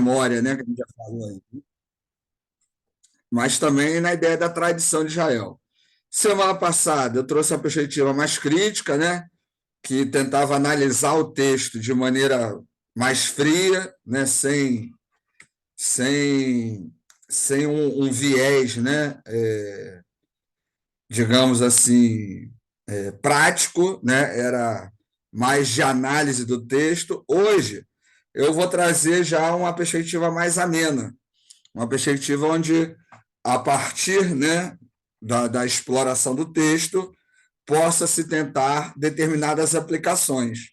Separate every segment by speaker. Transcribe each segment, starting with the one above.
Speaker 1: memória, né, que a gente já falou aí, mas também na ideia da tradição de Israel. Semana passada eu trouxe a perspectiva mais crítica, né, que tentava analisar o texto de maneira mais fria, né, sem, sem um viés, né, digamos assim, prático, né, era mais de análise do texto. Hoje eu vou trazer já uma perspectiva mais amena, uma perspectiva onde, a partir, né, da exploração do texto, possa se tentar determinadas aplicações.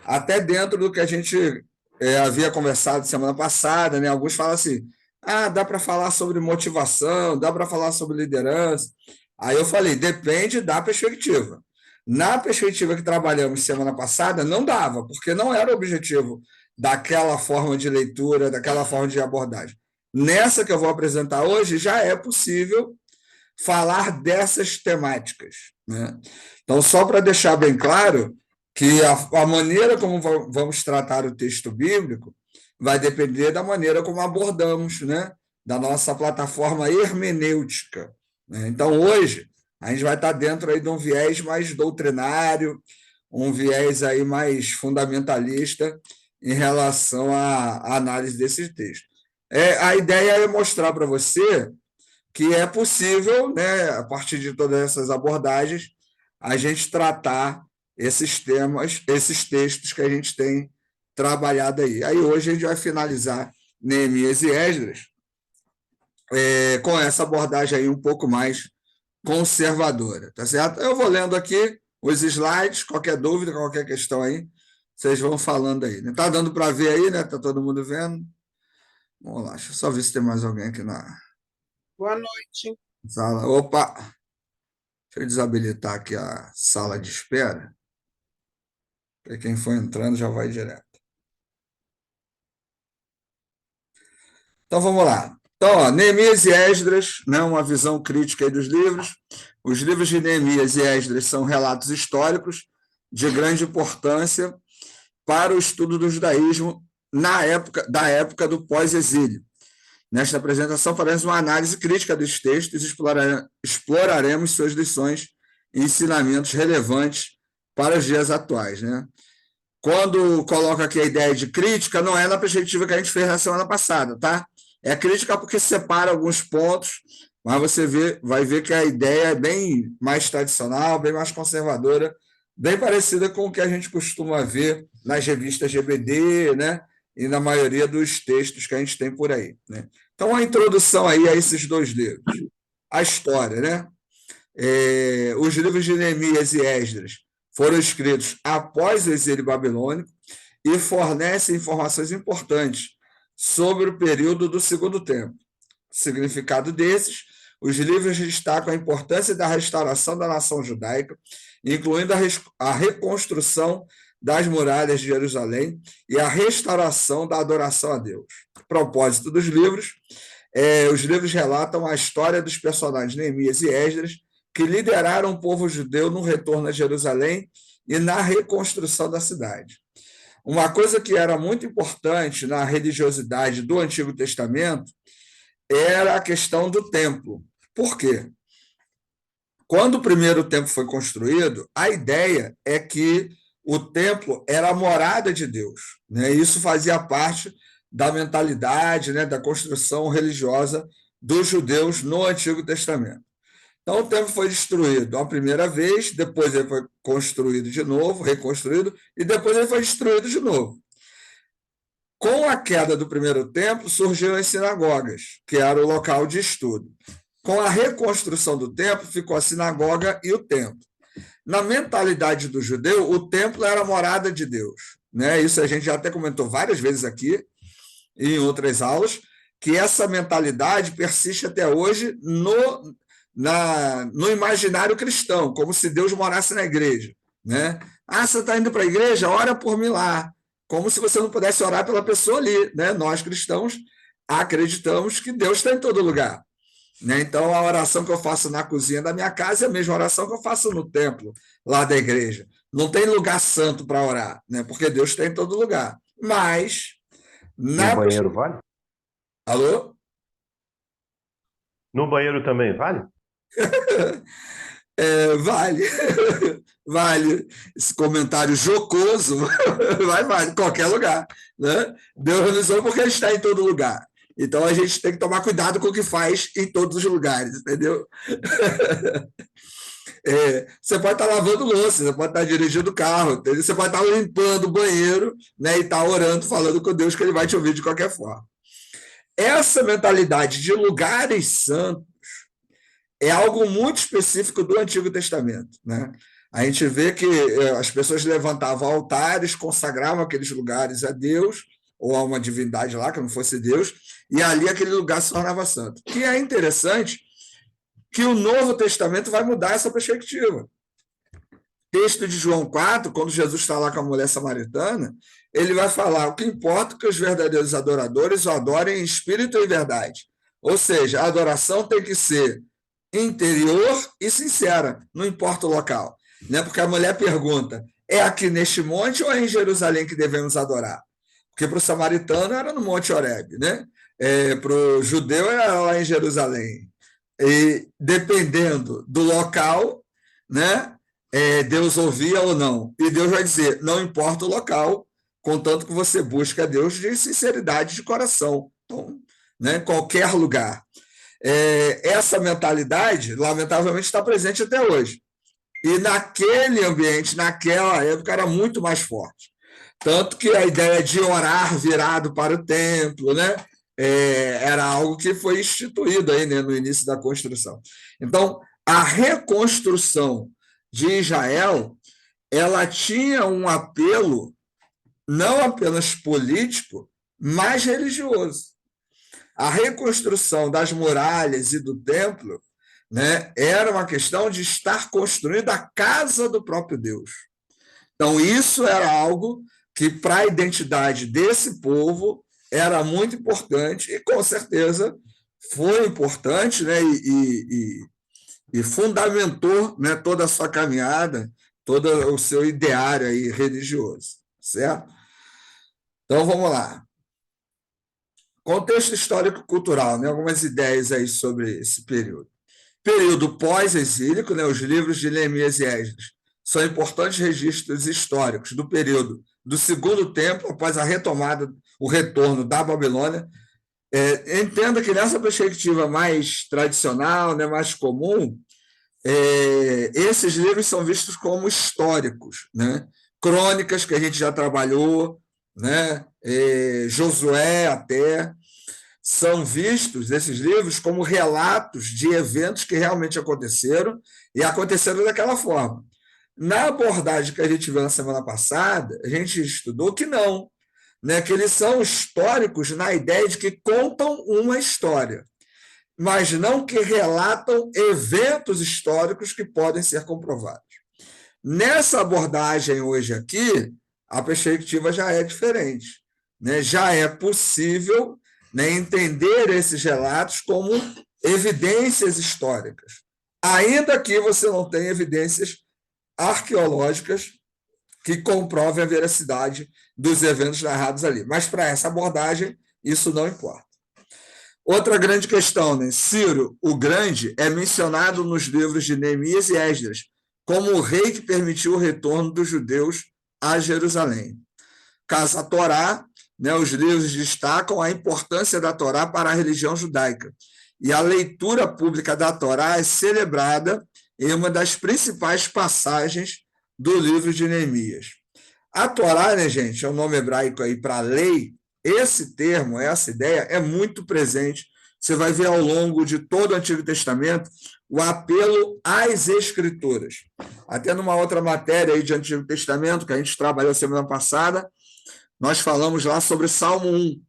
Speaker 1: Até dentro do que a gente havia conversado semana passada, né? Alguns falam assim: dá para falar sobre motivação, dá para falar sobre liderança. Aí eu falei: depende da perspectiva. Na perspectiva que trabalhamos semana passada, não dava, porque não era o objetivo daquela forma de leitura, daquela forma de abordagem. Nessa que eu vou apresentar hoje, já é possível falar dessas temáticas, né? Então, só para deixar bem claro que a maneira como vamos tratar o texto bíblico vai depender da maneira como abordamos, né? Da nossa plataforma hermenêutica, né? Então, hoje, a gente vai estar dentro aí de um viés mais doutrinário, um viés aí mais fundamentalista em relação à análise desse texto. A ideia é mostrar para você que é possível, né, a partir de todas essas abordagens, a gente tratar esses temas, esses textos que a gente tem trabalhado aí. Aí hoje a gente vai finalizar Neemias e Esdras com essa abordagem aí um pouco mais conservadora, tá certo? Eu vou lendo aqui os slides, qualquer dúvida, qualquer questão aí, vocês vão falando aí. Tá dando para ver aí, né? Tá todo mundo vendo? Vamos lá, deixa eu só ver se tem mais alguém aqui na
Speaker 2: Boa noite.
Speaker 1: sala. Opa! Deixa eu desabilitar aqui a sala de espera, porque quem for entrando já vai direto. Então vamos lá. Então, ó, Neemias e Esdras, né, uma visão crítica aí dos livros. Os livros de Neemias e Esdras são relatos históricos de grande importância para o estudo do judaísmo da época do pós-exílio. Nesta apresentação, faremos uma análise crítica dos textos e exploraremos suas lições e ensinamentos relevantes para os dias atuais, né? Quando coloca aqui a ideia de crítica, não é na perspectiva que a gente fez na semana passada, tá? É crítica porque separa alguns pontos, mas vai ver que a ideia é bem mais tradicional, bem mais conservadora, bem parecida com o que a gente costuma ver nas revistas GBD, né? E na maioria dos textos que a gente tem por aí, né? Então, a introdução aí a esses dois livros. A história, né? Os livros de Neemias e Esdras foram escritos após o exílio babilônico e fornecem informações importantes sobre o período do Segundo Templo. O significado desses, os livros destacam a importância da restauração da nação judaica, incluindo a reconstrução das muralhas de Jerusalém e a restauração da adoração a Deus. O propósito dos livros, os livros relatam a história dos personagens Neemias e Esdras, que lideraram o povo judeu no retorno a Jerusalém e na reconstrução da cidade. Uma coisa que era muito importante na religiosidade do Antigo Testamento era a questão do templo. Por quê? Quando o primeiro templo foi construído, a ideia é que o templo era a morada de Deus, né? Isso fazia parte da mentalidade, né, da construção religiosa dos judeus no Antigo Testamento. Então, o templo foi destruído a primeira vez, depois ele foi construído de novo, reconstruído, e depois ele foi destruído de novo. Com a queda do primeiro templo, surgiram as sinagogas, que era o local de estudo. Com a reconstrução do templo, ficou a sinagoga e o templo. Na mentalidade do judeu, o templo era a morada de Deus, né? Isso a gente já até comentou várias vezes aqui, em outras aulas, que essa mentalidade persiste até hoje no imaginário cristão, como se Deus morasse na igreja, né? Você está indo para a igreja? Ora por mim lá. Como se você não pudesse orar pela pessoa ali, né? Nós cristãos acreditamos que Deus está em todo lugar, né? Então, a oração que eu faço na cozinha da minha casa é a mesma oração que eu faço no templo lá da igreja. Não tem lugar santo para orar, né? Porque Deus está em todo lugar. Mas,
Speaker 3: E o
Speaker 1: na
Speaker 3: banheiro vale?
Speaker 1: Alô?
Speaker 3: No banheiro também, vale?
Speaker 1: Vale, vale. Esse comentário jocoso vale em qualquer lugar, né? Deus nos ama porque ele está em todo lugar. Então a gente tem que tomar cuidado com o que faz em todos os lugares, entendeu? Você pode estar lavando louça, você pode estar dirigindo o carro, entendeu? Você pode estar limpando o banheiro, né, e estar orando, falando com Deus que ele vai te ouvir de qualquer forma. Essa mentalidade de lugares santos é algo muito específico do Antigo Testamento, né? A gente vê que as pessoas levantavam altares, consagravam aqueles lugares a Deus, ou a uma divindade lá, que não fosse Deus, e ali aquele lugar se tornava santo. E é interessante que o Novo Testamento vai mudar essa perspectiva. Texto de João 4, quando Jesus está lá com a mulher samaritana, ele vai falar: o que importa é que os verdadeiros adoradores o adorem em espírito e em verdade. Ou seja, a adoração tem que ser interior e sincera, não importa o local. Né? Porque a mulher pergunta: é aqui neste monte ou é em Jerusalém que devemos adorar? Porque para o samaritano era no Monte Horebe, né? Para o judeu era lá em Jerusalém. E dependendo do local, né? Deus ouvia ou não. E Deus vai dizer: não importa o local, contanto que você busca a Deus de sinceridade de coração. Então, né? Qualquer lugar. Essa mentalidade, lamentavelmente, está presente até hoje. E naquele ambiente, naquela época, era muito mais forte. Tanto que a ideia de orar virado para o templo, né, era algo que foi instituído aí, né, no início da construção. Então, a reconstrução de Israel, ela tinha um apelo não apenas político, mas religioso. A reconstrução das muralhas e do templo, né, era uma questão de estar construindo a casa do próprio Deus. Então, isso era algo que, para a identidade desse povo, era muito importante e, com certeza, foi importante, né, e fundamentou, né, toda a sua caminhada, todo o seu ideário aí religioso, certo? Então, vamos lá. Contexto histórico-cultural, né? Algumas ideias aí sobre esse período. Período pós-exílico, né? Os livros de Neemias e Esdras são importantes registros históricos do período do Segundo Templo, após a retomada, o retorno da Babilônia. Entenda que nessa perspectiva mais tradicional, né, mais comum, esses livros são vistos como históricos, né? Crônicas, que a gente já trabalhou, né? Josué até, são vistos, esses livros, como relatos de eventos que realmente aconteceram e aconteceram daquela forma. Na abordagem que a gente viu na semana passada, a gente estudou que não, né? Que eles são históricos na ideia de que contam uma história, mas não que relatam eventos históricos que podem ser comprovados. Nessa abordagem hoje aqui, a perspectiva já é diferente, né? Já é possível, né, entender esses relatos como evidências históricas, ainda que você não tenha evidências arqueológicas que comprovem a veracidade dos eventos narrados ali. Mas para essa abordagem, isso não importa. Outra grande questão, né? Ciro, o Grande, é mencionado nos livros de Neemias e Esdras como o rei que permitiu o retorno dos judeus a Jerusalém. Caso a Torá, né, os livros destacam a importância da Torá para a religião judaica. E a leitura pública da Torá é celebrada em uma das principais passagens do livro de Neemias. A Torá, né, gente, é um nome hebraico aí para lei. Esse termo, essa ideia é muito presente. Você vai ver ao longo de todo o Antigo Testamento o apelo às Escrituras. Até numa outra matéria aí de Antigo Testamento, que a gente trabalhou semana passada, nós falamos lá sobre Salmo 1.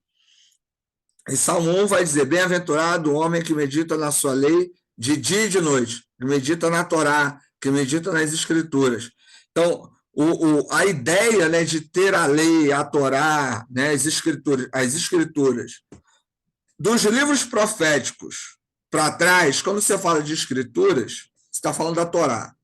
Speaker 1: E Salmo 1 vai dizer: bem-aventurado o homem que medita na sua lei de dia e de noite, que medita na Torá, que medita nas Escrituras. Então, a ideia, né, de ter a lei, a Torá, né, as escrituras, dos livros proféticos para trás, quando você fala de escrituras, você está falando da Torá.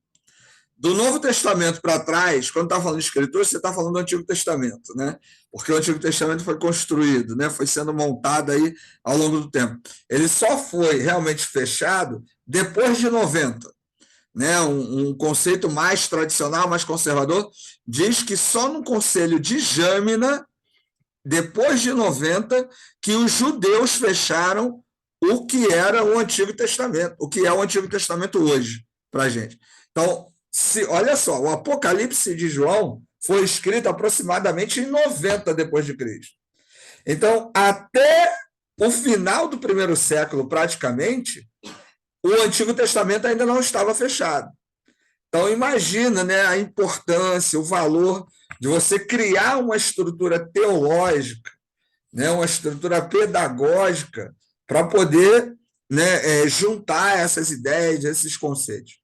Speaker 1: Do Novo Testamento para trás, quando está falando de Escritura, você está falando do Antigo Testamento, né? Porque o Antigo Testamento foi construído, né? Foi sendo montado aí ao longo do tempo. Ele só foi realmente fechado depois de 90. Né? Um conceito mais tradicional, mais conservador, diz que só no Concílio de Jâmina, depois de 90, que os judeus fecharam o que era o Antigo Testamento, o que é o Antigo Testamento hoje, para a gente. Então, olha só, o Apocalipse de João foi escrito aproximadamente em 90 depois de Cristo. Então, até o final do primeiro século, praticamente, o Antigo Testamento ainda não estava fechado. Então, imagina, né, a importância, o valor de você criar uma estrutura teológica, né, uma estrutura pedagógica, para poder, né, juntar essas ideias, esses conceitos.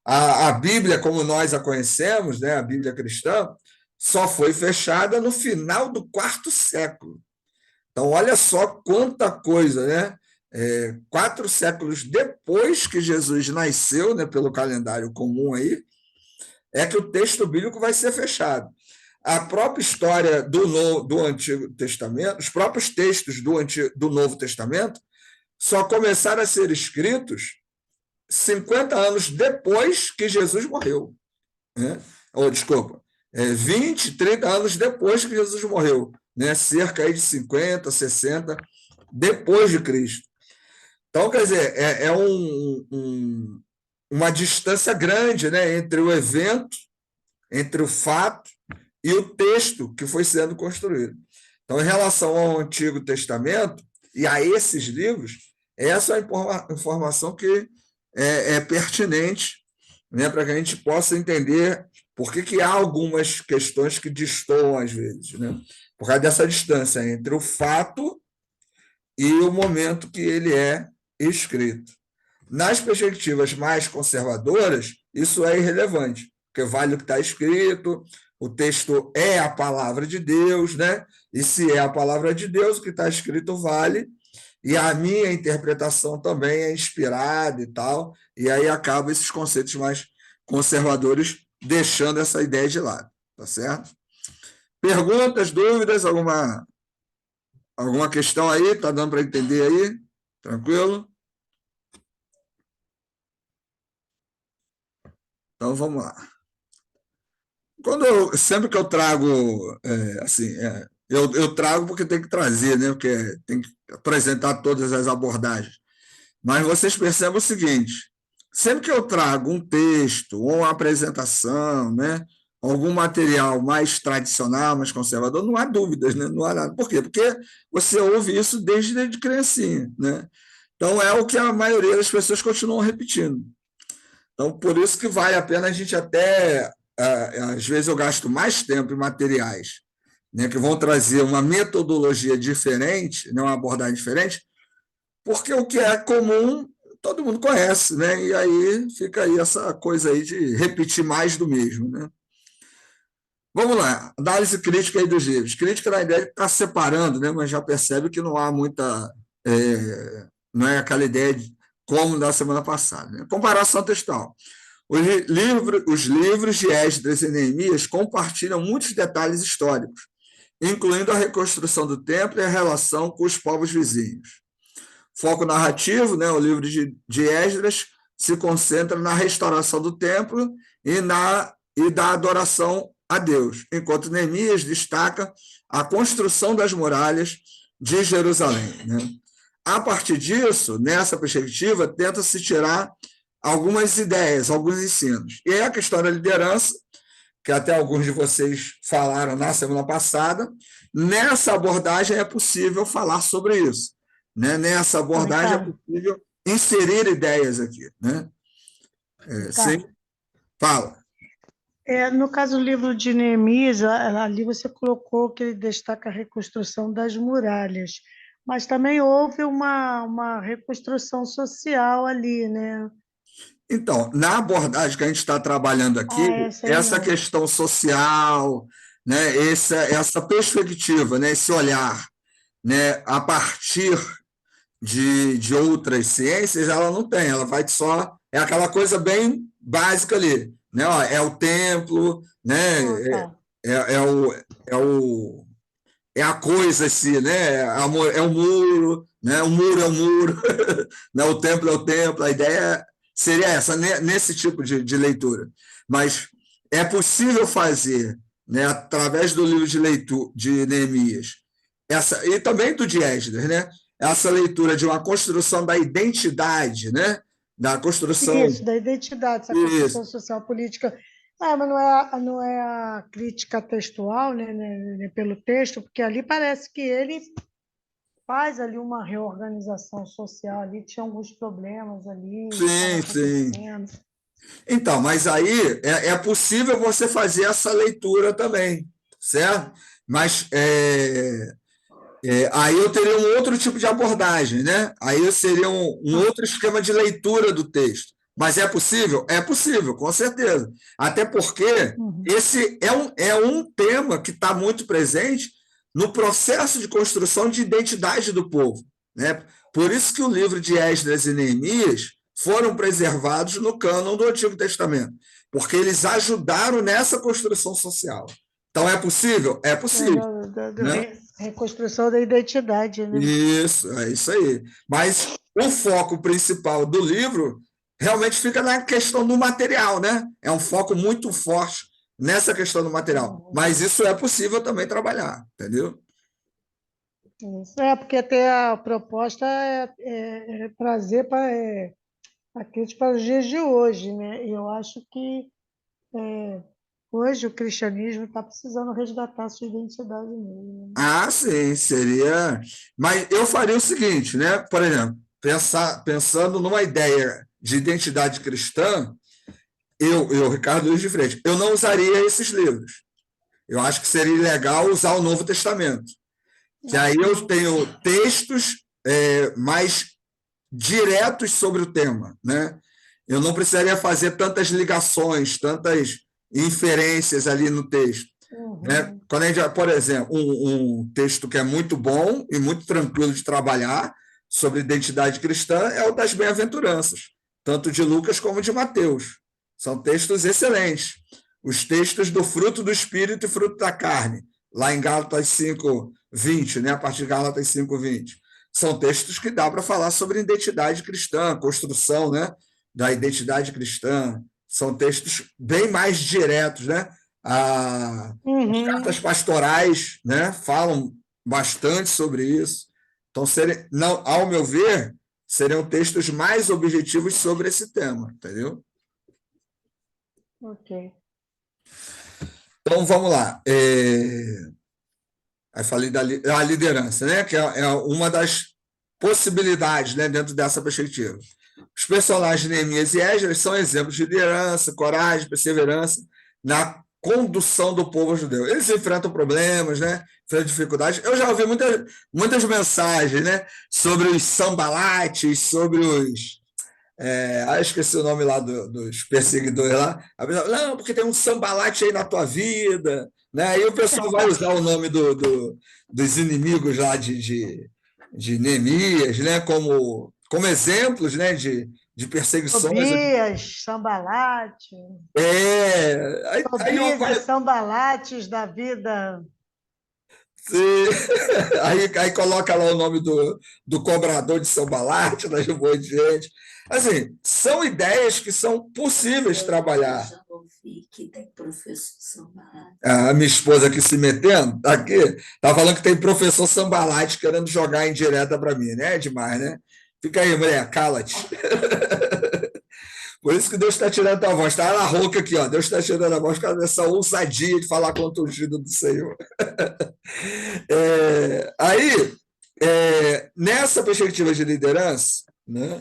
Speaker 1: A Bíblia, como nós a conhecemos, né, a Bíblia cristã, só foi fechada no final do quarto século. Então, olha só quanta coisa, né? 4 séculos depois que Jesus nasceu, né, pelo calendário comum aí, é que o texto bíblico vai ser fechado. A própria história do Antigo Testamento, os próprios textos do Novo Testamento, só começaram a ser escritos 50 anos depois que Jesus morreu. Né? Desculpa, 20, 30 anos depois que Jesus morreu, né? Cerca aí de 50, 60 depois de Cristo. Então, quer dizer, uma distância grande, né, entre o evento, entre o fato e o texto que foi sendo construído. Então, em relação ao Antigo Testamento e a esses livros, essa é a informação que é pertinente, né, para que a gente possa entender por que há algumas questões que destoam às vezes, né? Por causa dessa distância entre o fato e o momento que ele é escrito. Nas perspectivas mais conservadoras, isso é irrelevante, porque vale o que está escrito, o texto é a palavra de Deus, né? E se é a palavra de Deus, o que está escrito vale, e a minha interpretação também é inspirada e tal, e aí acaba esses conceitos mais conservadores deixando essa ideia de lado, tá certo? Perguntas, dúvidas, alguma questão aí? Tá dando para entender aí? Tranquilo? Então vamos lá. Sempre que eu trago, eu trago porque tem que trazer, né? Porque tem que apresentar todas as abordagens. Mas vocês percebem o seguinte: sempre que eu trago um texto ou uma apresentação, né, algum material mais tradicional, mais conservador, não há dúvidas, né? Não há nada. Por quê? Porque você ouve isso desde criancinha, né? Então é o que a maioria das pessoas continuam repetindo. Então, por isso que vale a pena a gente até, às vezes eu gasto mais tempo em materiais, né, que vão trazer uma metodologia diferente, né, uma abordagem diferente, porque o que é comum todo mundo conhece, né? E aí fica aí essa coisa aí de repetir mais do mesmo, né? Vamos lá, análise crítica aí dos livros. Crítica na ideia de estar separando, né? Mas já percebe que não há muita, não é aquela ideia de como da semana passada. Né? Comparação textual. Os livros de Esdras e Neemias compartilham muitos detalhes históricos, incluindo a reconstrução do templo e a relação com os povos vizinhos. Foco narrativo, né, o livro de Esdras se concentra na restauração do templo e da adoração a Deus, enquanto Neemias destaca a construção das muralhas de Jerusalém. Né? A partir disso, nessa perspectiva, tenta-se tirar algumas ideias, alguns ensinos. E aí a questão da liderança, que até alguns de vocês falaram na semana passada, nessa abordagem é possível falar sobre isso. Né? Nessa abordagem é possível inserir ideias aqui. Né? Sim? Fala.
Speaker 3: No caso do livro de Neemias, ali você colocou que ele destaca a reconstrução das muralhas, mas também houve uma reconstrução social ali, né?
Speaker 1: Então, na abordagem que a gente está trabalhando aqui, essa questão social, né, essa perspectiva, né, esse olhar, né, a partir de outras ciências, ela não tem, ela vai só. É aquela coisa bem básica ali. né? Ó, é o templo, né?
Speaker 3: Tá.
Speaker 1: É, é o, é o é a coisa assim, né? É o muro, né? O muro é o muro, né? O templo é o templo. A ideia seria essa, nesse tipo de leitura. Mas é possível fazer, né? Através do livro de leitura de Neemias, e também do de Esdras, né? Essa leitura de uma construção da identidade, né? Da construção.
Speaker 3: Isso, da identidade, essa
Speaker 1: Isso.
Speaker 3: construção social política. Mas não é a crítica textual, né, pelo texto, porque ali parece que ele faz ali uma reorganização social, ali tinha alguns problemas ali que estavam
Speaker 1: Sim, sim.
Speaker 3: acontecendo.
Speaker 1: Então, mas aí é possível você fazer essa leitura também, certo? Mas aí eu teria um outro tipo de abordagem, né? Aí seria um outro esquema de leitura do texto. Mas é possível? É possível, com certeza. Até porque esse é um tema que está muito presente no processo de construção de identidade do povo, né? Por isso que o livro de Esdras e Neemias foram preservados no cânon do Antigo Testamento, porque eles ajudaram nessa construção social. Então, é possível? É possível, né?
Speaker 3: Reconstrução da identidade, né?
Speaker 1: Isso, é isso aí. Mas o foco principal do livro realmente fica na questão do material, né? É um foco muito forte nessa questão do material. Mas isso é possível também trabalhar, entendeu?
Speaker 3: Isso. Porque até a proposta é trazer a crítica para os dias de hoje, né? E eu acho que hoje o cristianismo está precisando resgatar a sua identidade mesmo, né?
Speaker 1: Ah, sim, seria. Mas eu faria o seguinte, né? Por exemplo, pensando numa ideia de identidade cristã, Ricardo Luiz de Freitas, eu não usaria esses livros. Eu acho que seria legal usar o Novo Testamento, que aí eu tenho textos mais diretos sobre o tema, né? Eu não precisaria fazer tantas ligações, tantas inferências ali no texto. Né? Quando a gente, por exemplo, um texto que é muito bom e muito tranquilo de trabalhar sobre identidade cristã é o das bem-aventuranças, tanto de Lucas como de Mateus. São textos excelentes. Os textos do fruto do Espírito e fruto da carne, lá em Gálatas 5:20, né? A partir de Gálatas 5:20. São textos que dá para falar sobre identidade cristã, construção, né? Da identidade cristã. São textos bem mais diretos, né? As cartas pastorais, né, falam bastante sobre isso. Então, não, ao meu ver, seriam textos mais objetivos sobre esse tema, entendeu?
Speaker 3: Ok.
Speaker 1: Então, vamos lá. Aí falei da liderança, né, que é uma das possibilidades, né, dentro dessa perspectiva. Os personagens Neemias e Esdras são exemplos de liderança, coragem, perseverança na condução do povo judeu. Eles enfrentam problemas, né? Enfrentam dificuldades. Eu já ouvi muitas mensagens, né? Sobre os sambalates, sobre os. Esqueci o nome lá dos perseguidores lá. Não, porque tem um sambalate aí na tua vida. Né? Aí o pessoal vai usar o nome dos inimigos lá de Neemias, né? Como exemplos, né? De perseguições.
Speaker 3: Tobias, Sambalate.
Speaker 1: Aí
Speaker 3: Tobias e Sambalates da vida.
Speaker 1: aí coloca lá o nome do cobrador de São Balarte, das um monte de gente. Assim, são ideias que são possíveis de trabalhar.
Speaker 4: Já ouvi que tem professor Sambalate.
Speaker 1: A minha esposa aqui se metendo, aqui, tá falando que tem professor Sambalate querendo jogar em direta para mim, né? É demais, né? Fica aí, mulher, cala-te. Por isso que Deus está tirando a voz. Está ela rouca aqui, ó. Deus está tirando a voz por causa dessa ousadia de falar contra o ungido do Senhor. Aí, nessa perspectiva de liderança, né,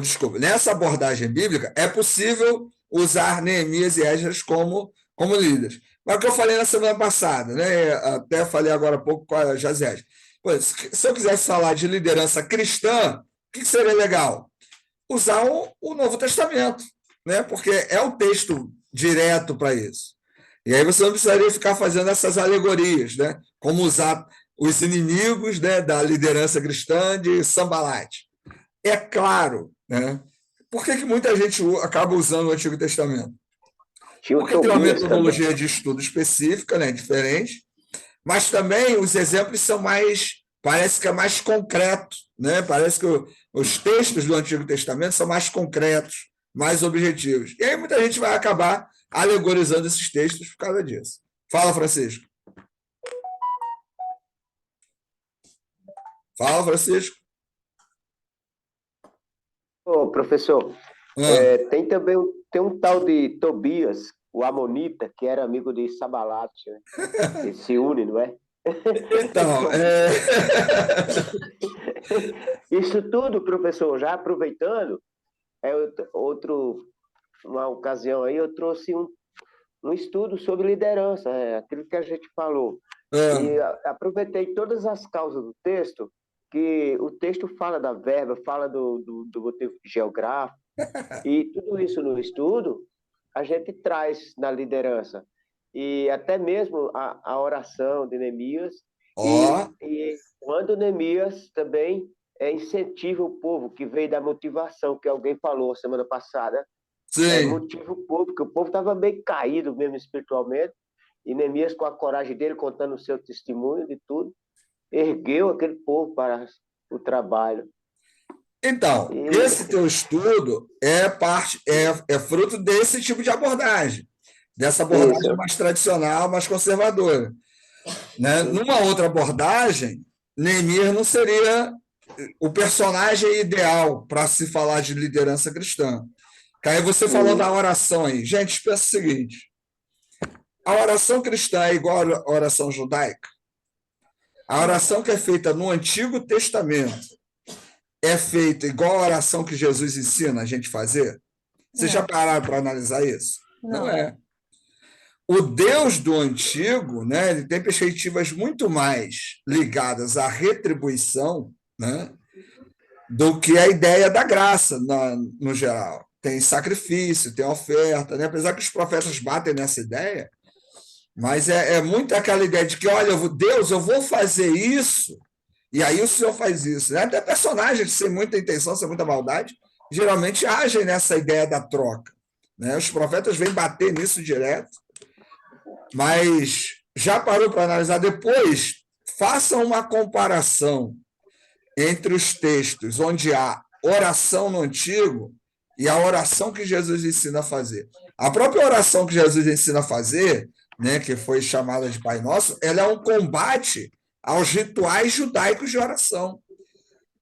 Speaker 1: desculpa, nessa abordagem bíblica, é possível usar Neemias e Esdras como líderes. Mas o que eu falei na semana passada, né, até falei agora há pouco com a Jaziel. Se eu quisesse falar de liderança cristã, o que seria legal? Usar o Novo Testamento, né, porque é o texto direto para isso. E aí você não precisaria ficar fazendo essas alegorias, né? Como usar os inimigos, né, da liderança cristã de Sambalate. É claro, né, por que muita gente acaba usando o Antigo Testamento?
Speaker 5: Tinha o
Speaker 1: Porque tem uma
Speaker 5: Tobias também.
Speaker 1: metodologia de estudo específica, né, diferente, mas também os exemplos são mais, parece que é mais concreto, né? Parece que os textos do Antigo Testamento são mais concretos, mais objetivos. E aí muita gente vai acabar alegorizando esses textos por causa disso. Fala, Francisco. Fala, Francisco.
Speaker 5: Ô, professor,
Speaker 1: Ah,
Speaker 5: tem também tem um tal de Tobias, o Amonita, que era amigo de Sabalat, né? Ele se une, não é?
Speaker 1: então,
Speaker 5: Isso tudo, professor, já aproveitando, uma ocasião aí, eu trouxe um estudo sobre liderança, aquilo que a gente falou. E aproveitei todas as causas do texto, que o texto fala da verba, fala do motivo geográfico, e tudo isso no estudo a gente traz na liderança. E até mesmo a oração de Neemias,
Speaker 1: ó,
Speaker 5: e quando Neemias também incentiva o povo, que veio da motivação, que alguém falou semana passada,
Speaker 1: sim.
Speaker 5: motiva o povo, porque o povo estava bem caído mesmo espiritualmente, e Neemias, com a coragem dele, contando o seu testemunho de tudo, ergueu aquele povo para o trabalho.
Speaker 1: Então, esse teu estudo é fruto desse tipo de abordagem, dessa abordagem
Speaker 5: Isso.
Speaker 1: mais tradicional, mais conservadora, né? Numa outra abordagem, Neemias não seria o personagem ideal para se falar de liderança cristã. Que aí você falou da oração aí. Gente, pensa o seguinte: a oração cristã é igual à oração judaica? A oração que é feita no Antigo Testamento é feita igual a oração que Jesus ensina a gente fazer? Vocês já pararam para analisar isso? Não é. O Deus do Antigo, né, ele tem perspectivas muito mais ligadas à retribuição, né, do que a ideia da graça, no geral. Tem sacrifício, tem oferta, né? Apesar que os profetas batem nessa ideia, mas é muito aquela ideia de que, olha, Deus, eu vou fazer isso, e aí o Senhor faz isso. Né? Até personagens sem muita intenção, sem muita maldade, geralmente agem nessa ideia da troca. Né? Os profetas vêm bater nisso direto, mas já parou para analisar depois? Faça uma comparação entre os textos onde há oração no Antigo e a oração que Jesus ensina a fazer. A própria oração que Jesus ensina a fazer, né, que foi chamada de Pai Nosso, ela é um combate aos rituais judaicos de oração.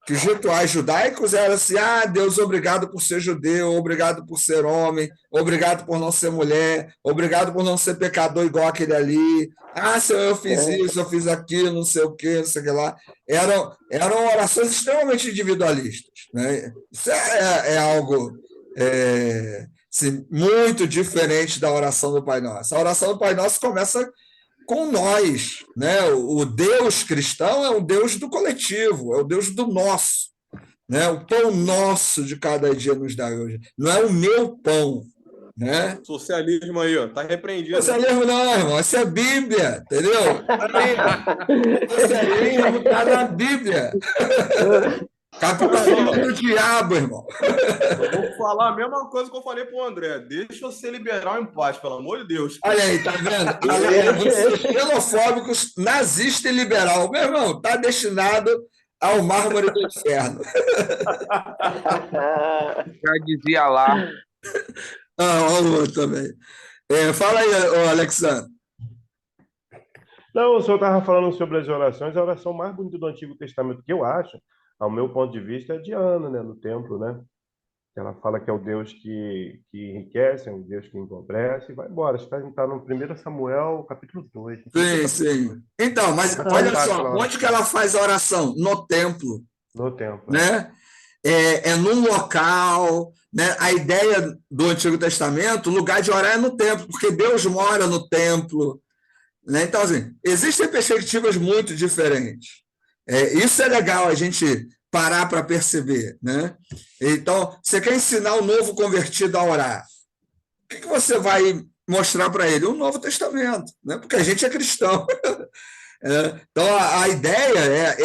Speaker 1: Que os rituais judaicos eram assim: Deus, obrigado por ser judeu, obrigado por ser homem, obrigado por não ser mulher, obrigado por não ser pecador igual aquele ali. Senhor, eu fiz isso, eu fiz aquilo, não sei o quê, não sei o que lá. Eram orações extremamente individualistas. Né? Isso é algo assim, muito diferente da oração do Pai Nosso. A oração do Pai Nosso começa com nós, né? O Deus cristão é o Deus do coletivo, é o Deus do nosso, né? O pão nosso de cada dia nos dá hoje, não é o meu pão, né?
Speaker 6: Socialismo aí, ó, tá repreendido.
Speaker 1: Socialismo não, irmão, isso é Bíblia, entendeu? Socialismo está na Bíblia. Capitalismo do diabo, irmão.
Speaker 6: Eu vou falar a mesma coisa que eu falei pro André. Deixa eu ser liberal em paz, pelo amor de Deus.
Speaker 1: Olha aí, tá vendo? Vocês xenofóbicos, nazista e liberal. Meu irmão, tá destinado ao mármore do inferno.
Speaker 7: Já dizia lá.
Speaker 1: O outro também. Fala aí, Alexandre.
Speaker 8: Não, o senhor estava falando sobre as orações. A oração mais bonita do Antigo Testamento, que eu acho, ao meu ponto de vista, é de Ana, né, no templo, né? Ela fala que é o Deus que enriquece, é o Deus que empobrece, e vai embora. Está no 1 Samuel, capítulo 2.
Speaker 1: Sim. Então, mas olha só, onde que ela faz a oração? No templo.
Speaker 8: No templo.
Speaker 1: Né? Num local, né? A ideia do Antigo Testamento, o lugar de orar é no templo, porque Deus mora no templo. Né? Então, assim, existem perspectivas muito diferentes. Isso é legal a gente parar para perceber. Né? Então, você quer ensinar o novo convertido a orar. O que você vai mostrar para ele? O Novo Testamento, né? Porque a gente é cristão. Então, a ideia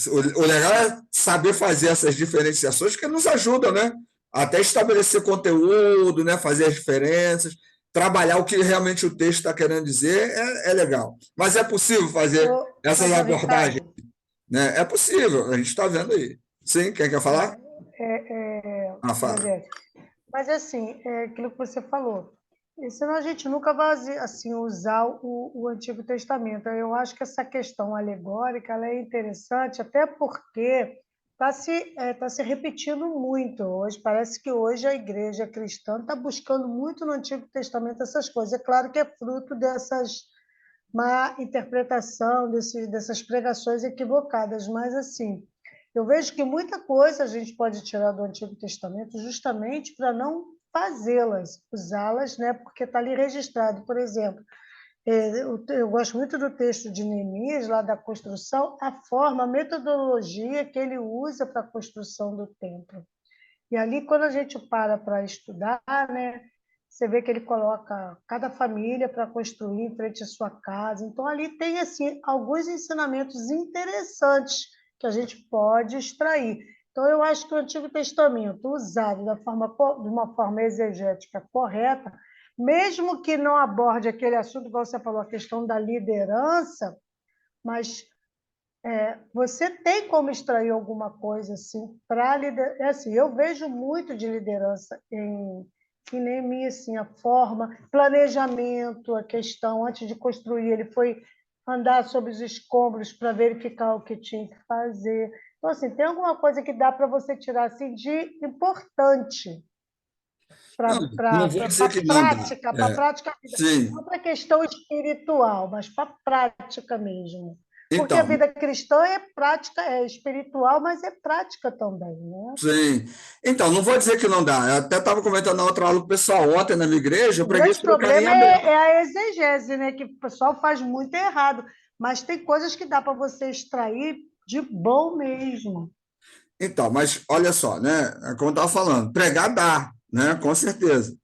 Speaker 1: o legal é saber fazer essas diferenciações que nos ajudam, né? Até estabelecer conteúdo, né? Fazer as diferenças, trabalhar o que realmente o texto está querendo dizer, é legal. Mas é possível fazer essas abordagens, né? É possível, a gente está vendo aí. Sim, quem quer falar? Fala.
Speaker 3: Mas, assim, é aquilo que você falou. E senão a gente nunca vai assim, usar o Antigo Testamento. Eu acho que essa questão alegórica ela é interessante, até porque tá se repetindo muito hoje. Parece que hoje a igreja cristã está buscando muito no Antigo Testamento essas coisas. É claro que é fruto dessas má interpretação, dessas pregações equivocadas, mas, assim, eu vejo que muita coisa a gente pode tirar do Antigo Testamento justamente para não fazê-las, usá-las, né? Porque está ali registrado. Por exemplo, eu gosto muito do texto de Neemias, lá da construção, a forma, a metodologia que ele usa para a construção do templo. E ali, quando a gente para estudar, né, você vê que ele coloca cada família para construir em frente à sua casa. Então, ali tem assim, alguns ensinamentos interessantes que a gente pode extrair. Então, eu acho que o Antigo Testamento, usado de uma forma exegética correta, mesmo que não aborde aquele assunto, igual você falou, a questão da liderança, mas você tem como extrair alguma coisa assim para liderança. Assim, eu vejo muito de liderança em Neemias, assim, a forma, planejamento, a questão, antes de construir, ele foi andar sobre os escombros para verificar o que tinha que fazer. Então, assim, tem alguma coisa que dá para você tirar assim, de importante para
Speaker 1: Não vou dizer que não dá.
Speaker 3: para a prática,
Speaker 1: Sim.
Speaker 3: não para a questão espiritual, mas para a prática mesmo. Porque a
Speaker 1: Então,
Speaker 3: vida cristã é prática, é espiritual, mas é prática também, né?
Speaker 1: sim. Então, não vou dizer que não dá. Eu até estava comentando na outra aula com o pessoal ontem na minha igreja, eu
Speaker 3: O
Speaker 1: preguei
Speaker 3: grande
Speaker 1: sobre Caim e
Speaker 3: problema
Speaker 1: Abel.
Speaker 3: é a exegese, né? Que o pessoal faz muito errado, mas tem coisas que dá para você extrair de bom mesmo.
Speaker 1: Então, mas olha só, né? Como eu estava falando, pregar dá, né? Com certeza.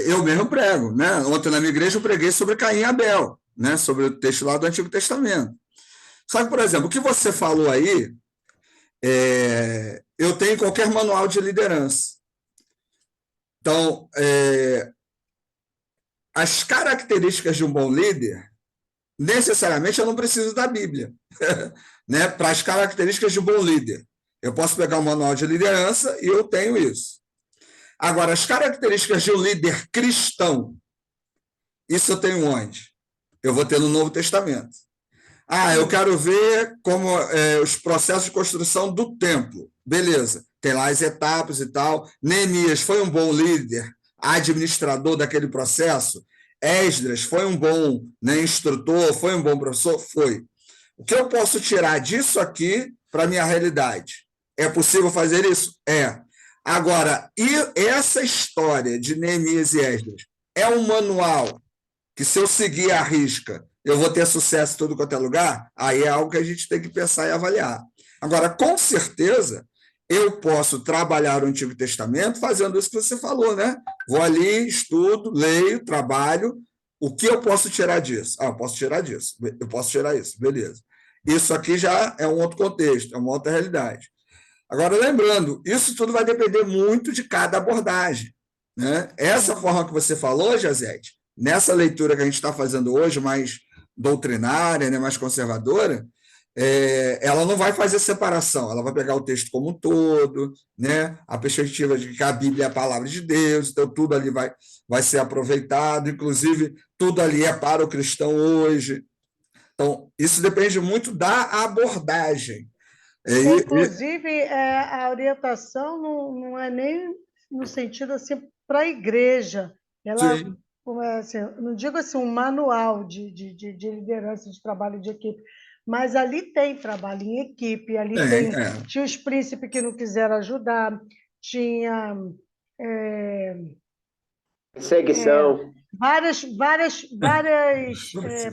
Speaker 1: Eu mesmo prego, né? Ontem na minha igreja eu preguei sobre Caim e Abel, né? Sobre o texto lá do Antigo Testamento. Só que, por exemplo, o que você falou aí, eu tenho em qualquer manual de liderança. Então, as características de um bom líder, necessariamente eu não preciso da Bíblia, né? Para as características de um bom líder. Eu posso pegar um manual de liderança e eu tenho isso. Agora, as características de um líder cristão, isso eu tenho onde? Eu vou ter no Novo Testamento. Eu quero ver como os processos de construção do templo. Beleza, tem lá as etapas e tal. Neemias foi um bom líder, administrador daquele processo. Esdras foi um bom, né, instrutor, foi um bom professor? Foi. O que eu posso tirar disso aqui para a minha realidade? É possível fazer isso? É. Agora, e essa história de Neemias e Esdras é um manual que, se eu seguir à risca, eu vou ter sucesso em tudo quanto é lugar? Aí é algo que a gente tem que pensar e avaliar. Agora, com certeza, eu posso trabalhar o Antigo Testamento fazendo isso que você falou, né? Vou ali, estudo, leio, trabalho. O que eu posso tirar disso? Eu posso tirar disso. Eu posso tirar isso, beleza. Isso aqui já é um outro contexto, é uma outra realidade. Agora, lembrando, isso tudo vai depender muito de cada abordagem, né? Essa forma que você falou, Jazete, nessa leitura que a gente está fazendo hoje, mais doutrinária, né, mais conservadora, ela não vai fazer separação, ela vai pegar o texto como um todo, né? A perspectiva de que a Bíblia é a palavra de Deus, então tudo ali vai ser aproveitado, inclusive tudo ali é para o cristão hoje. Então, isso depende muito da abordagem.
Speaker 3: Inclusive, a orientação não é nem no sentido assim para a igreja. Ela, assim, não digo assim um manual de liderança, de trabalho de equipe, mas ali tem trabalho em equipe, ali tinha os príncipes que não quiseram ajudar, tinha
Speaker 5: Perseguição.
Speaker 3: várias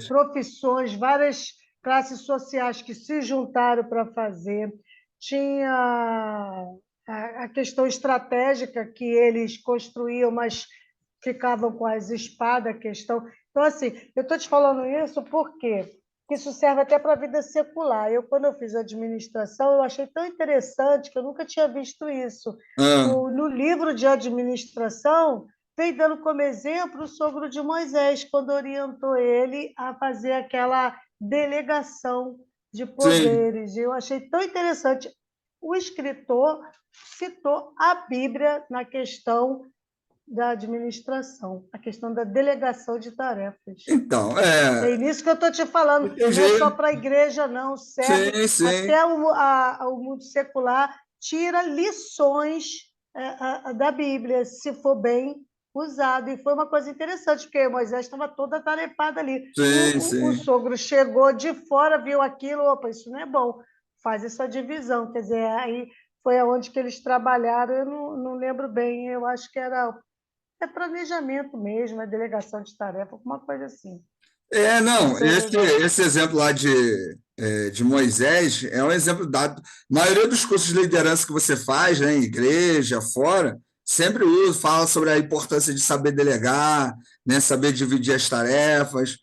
Speaker 3: profissões, várias classes sociais que se juntaram para fazer. Tinha a questão estratégica que eles construíam, mas ficavam com as espadas, a questão. Então, assim, eu estou te falando isso porque isso serve até para a vida secular. Quando eu fiz administração, eu achei tão interessante que eu nunca tinha visto isso. No livro de administração, vem dando como exemplo o sogro de Moisés, quando orientou ele a fazer aquela delegação de poderes. Eu achei tão interessante. O escritor citou a Bíblia na questão da administração, a questão da delegação de tarefas.
Speaker 1: Então,
Speaker 3: É nisso que eu estou te falando.
Speaker 1: Entendi.
Speaker 3: Não é só para a igreja, não. Serve
Speaker 1: Sim.
Speaker 3: até o mundo secular, tira lições da Bíblia, se for bem usado. E foi uma coisa interessante, porque Moisés estava todo atarefado ali. O sogro chegou de fora, viu aquilo, opa, isso não é bom. Faz essa divisão. Quer dizer, aí foi aonde que eles trabalharam, eu não lembro bem, eu acho que era planejamento mesmo, delegação de tarefa, alguma coisa assim.
Speaker 1: Esse exemplo lá de Moisés é um exemplo dado. A maioria dos cursos de liderança que você faz, né, em igreja, fora, sempre fala sobre a importância de saber delegar, né, saber dividir as tarefas.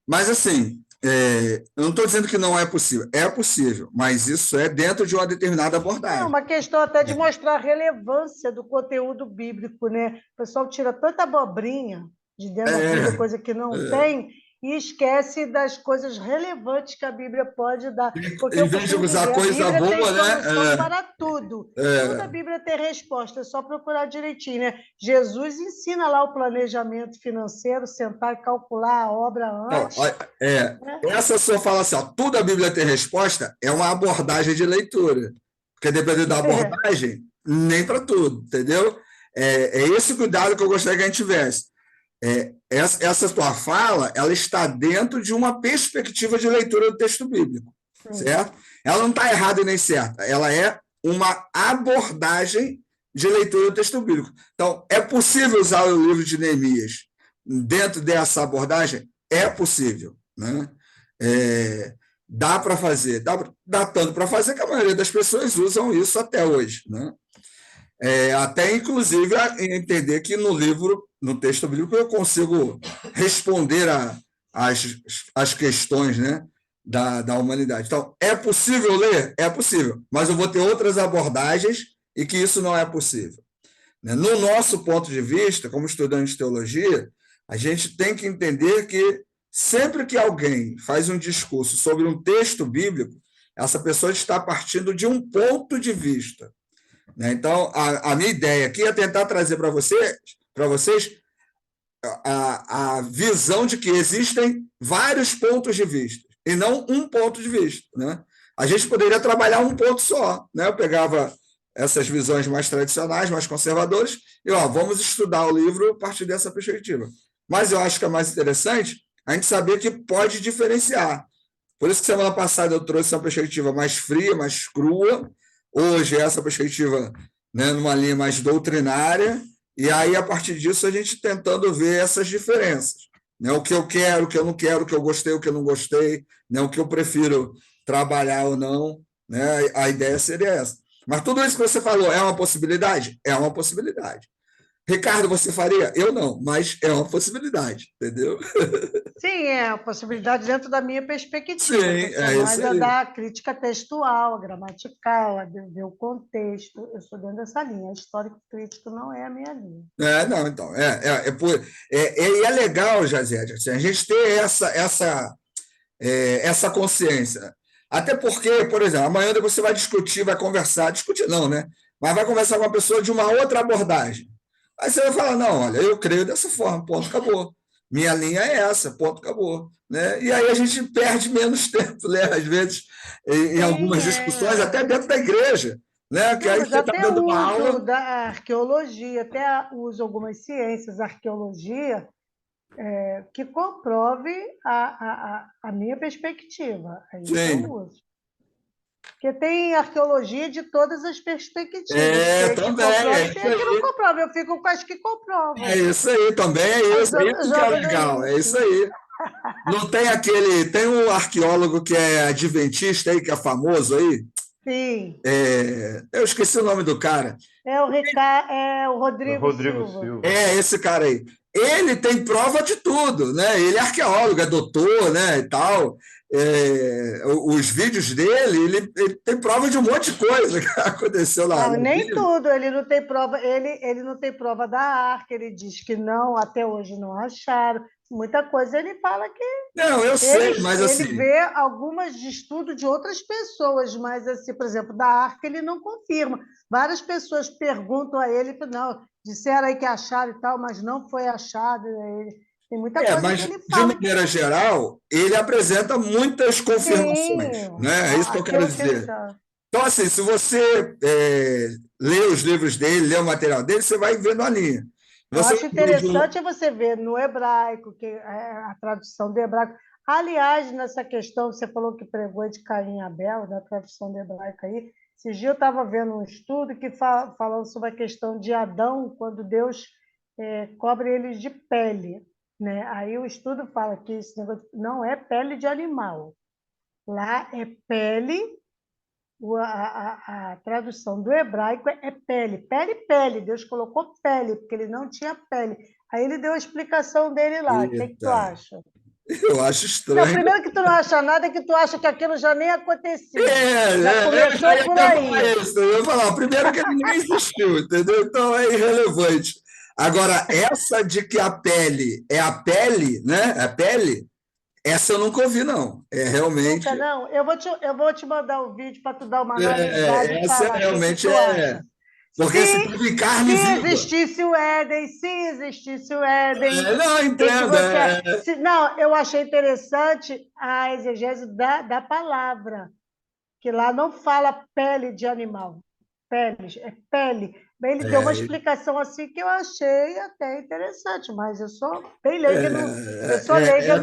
Speaker 1: Mas, assim, eu não estou dizendo que não é possível, mas isso é dentro de uma determinada abordagem.
Speaker 3: É uma questão até de mostrar a relevância do conteúdo bíblico, né? O pessoal tira tanta abobrinha de dentro da Bíblia, coisa que não tem, e esquece das coisas relevantes que a Bíblia pode dar. Porque
Speaker 1: em vez de usar coisa boa,
Speaker 3: tem
Speaker 1: né?
Speaker 3: solução para tudo. Toda a Bíblia tem resposta, é só procurar direitinho, né? Jesus ensina lá o planejamento financeiro, sentar e calcular a obra antes.
Speaker 1: Essa só fala assim, tudo a Bíblia tem resposta, é uma abordagem de leitura. Porque dependendo da abordagem, nem para tudo, entendeu? É esse cuidado que eu gostaria que a gente tivesse. Essa tua fala, ela está dentro de uma perspectiva de leitura do texto bíblico, certo? Ela não está errada e nem certa, ela é uma abordagem de leitura do texto bíblico. Então, é possível usar o livro de Neemias dentro dessa abordagem? É possível, né? Dá para fazer, dá tanto para fazer que a maioria das pessoas usam isso até hoje, né? Até, inclusive, entender que no texto bíblico, eu consigo responder às questões, né, da humanidade. Então, é possível ler? É possível, mas eu vou ter outras abordagens e que isso não é possível. No nosso ponto de vista, como estudante de teologia, a gente tem que entender que sempre que alguém faz um discurso sobre um texto bíblico, essa pessoa está partindo de um ponto de vista. Então, a minha ideia aqui é tentar trazer para vocês a visão de que existem vários pontos de vista, e não um ponto de vista, né? A gente poderia trabalhar um ponto só, né? Eu pegava essas visões mais tradicionais, mais conservadoras, e vamos estudar o livro a partir dessa perspectiva. Mas eu acho que é mais interessante a gente saber que pode diferenciar. Por isso que semana passada eu trouxe uma perspectiva mais fria, mais crua. Hoje, essa perspectiva, né, numa linha mais doutrinária, e aí, a partir disso, a gente tentando ver essas diferenças. Né? O que eu quero, o que eu não quero, o que eu gostei, o que eu não gostei, né? O que eu prefiro trabalhar ou não. Né? A ideia seria essa. Mas tudo isso que você falou é uma possibilidade? É uma possibilidade. Ricardo, você faria? Eu não, mas é uma possibilidade, entendeu?
Speaker 3: Sim, é uma possibilidade dentro da minha perspectiva.
Speaker 1: Sim, é
Speaker 3: mais
Speaker 1: isso aí.
Speaker 3: da crítica textual, gramatical, a ver o contexto. Eu sou dentro dessa linha. Histórico-crítico não é a minha linha.
Speaker 1: Não, então. É legal, Jazete, assim, a gente ter essa consciência. Até porque, por exemplo, amanhã você vai discutir não, né? Mas vai conversar com uma pessoa de uma outra abordagem. Aí você vai falar, não, olha, eu creio dessa forma, ponto, acabou. Minha linha é essa, ponto, acabou. Né? E aí a gente perde menos tempo, né? Às vezes, em algumas discussões, até dentro da igreja. Né? Que aí você está dando uma aula.
Speaker 3: Da arqueologia, até uso algumas ciências, arqueologia, que comprove a minha perspectiva. Aí eu uso. Porque tem arqueologia de todas as perspectivas.
Speaker 1: Também.
Speaker 3: Tem que não comprova, eu fico com as que comprovam.
Speaker 1: É isso aí, também é isso. É isso que é legal, é isso aí. Não tem tem um arqueólogo que é adventista aí, que é famoso aí?
Speaker 3: Sim.
Speaker 1: Eu esqueci o nome do cara.
Speaker 3: É o Rodrigo Silva.
Speaker 1: Esse cara aí. ele tem prova de tudo, né? Ele é arqueólogo, é doutor, né, e tal. Os vídeos dele, ele tem prova de um monte de coisa que aconteceu lá.
Speaker 3: Não, nem tudo, ele não tem prova, ele não tem prova da arca, ele diz que não, até hoje não acharam. Muita coisa ele fala que
Speaker 1: Não, eu sei, mas assim.
Speaker 3: ele vê algumas de estudo de outras pessoas, mas assim, por exemplo, da arca ele não confirma. Várias pessoas perguntam a ele, não, disseram aí que acharam e tal, mas não foi achado. Tem muita coisa
Speaker 1: Mas,
Speaker 3: que ele
Speaker 1: de
Speaker 3: fala.
Speaker 1: maneira geral, ele apresenta muitas confirmações.
Speaker 3: Sim,
Speaker 1: Né? É isso que eu quero dizer.
Speaker 3: já.
Speaker 1: Então, assim, se você lê os livros dele, lê o material dele, você vai vendo a linha.
Speaker 3: Eu
Speaker 1: Você
Speaker 3: acho interessante você ver no hebraico, que é a tradução do hebraico. Aliás, nessa questão, você falou que pregou de Caim e Abel, da tradução do hebraico aí. Esse dia eu estava vendo um estudo que falando sobre a questão de Adão, quando Deus cobre ele de pele. Né? Aí o estudo fala que esse negócio não é pele de animal. Lá é pele. A tradução do hebraico é pele, pele, pele. Deus colocou pele, porque ele não tinha pele. Aí ele deu a explicação dele lá. O que tu acha?
Speaker 1: Eu acho estranho.
Speaker 3: Não, primeiro que tu não acha nada, é que tu acha que aquilo já nem aconteceu. Já começou
Speaker 1: eu
Speaker 3: por aí.
Speaker 1: Eu ia falar, primeiro que ele nem existiu, entendeu? Então é irrelevante. Agora, essa de que a pele é a pele, né? A pele, essa eu nunca ouvi, não. É realmente.
Speaker 3: Nunca, não. Eu vou te mandar o vídeo para tu dar uma analisada e
Speaker 1: essa
Speaker 3: falar.
Speaker 1: realmente
Speaker 3: que tu acha.
Speaker 1: Porque se teve carne
Speaker 3: se
Speaker 1: viva.
Speaker 3: existisse o Éden,
Speaker 1: não, entendo.
Speaker 3: Não, eu achei interessante a exegese da palavra, que lá não fala pele de animal, é pele. Ele deu uma explicação assim que eu achei até interessante, mas eu sou bem leiga, eu sou leiga